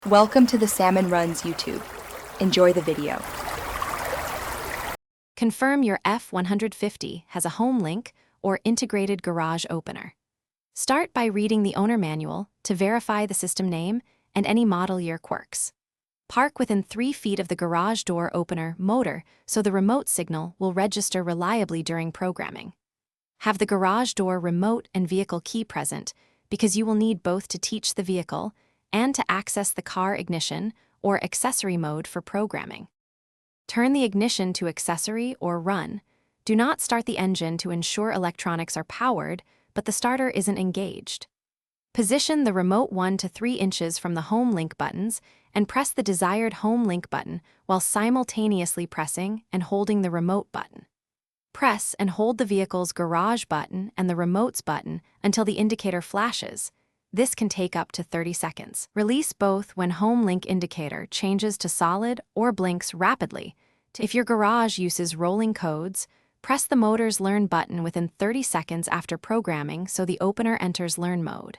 Welcome to the Salmon Runs YouTube. Enjoy the video. Confirm your F150 has a home link or integrated garage opener. Start by reading the owner manual to verify the system name and any model year quirks. Park within 3 feet of the garage door opener motor so the remote signal will register reliably during programming. Have the garage door remote and vehicle key present because you will need both to teach the vehicle and to access the car ignition or accessory mode for programming. Turn the ignition to accessory or run. Do not start the engine to ensure electronics are powered, but the starter isn't engaged. Position the remote 1 to 3 inches from the home link buttons and press the desired home link button while simultaneously pressing and holding the remote button. Press and hold the vehicle's garage button and the remote's button until the indicator flashes. This can take up to 30 seconds. Release both when home link indicator changes to solid or blinks rapidly. If your garage uses rolling codes, press the motor's Learn button within 30 seconds after programming so the opener enters Learn mode.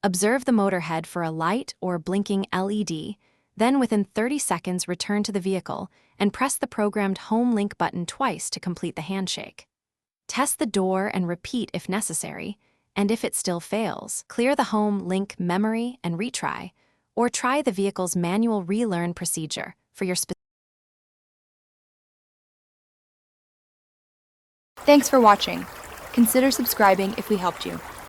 Observe the motor head for a light or blinking LED, then within 30 seconds return to the vehicle and press the programmed home link button twice to complete the handshake. Test the door and repeat if necessary, and if it still fails, clear the home link memory and retry, or try the vehicle's manual relearn procedure for your specific. Thanks for watching. Consider subscribing if we helped you.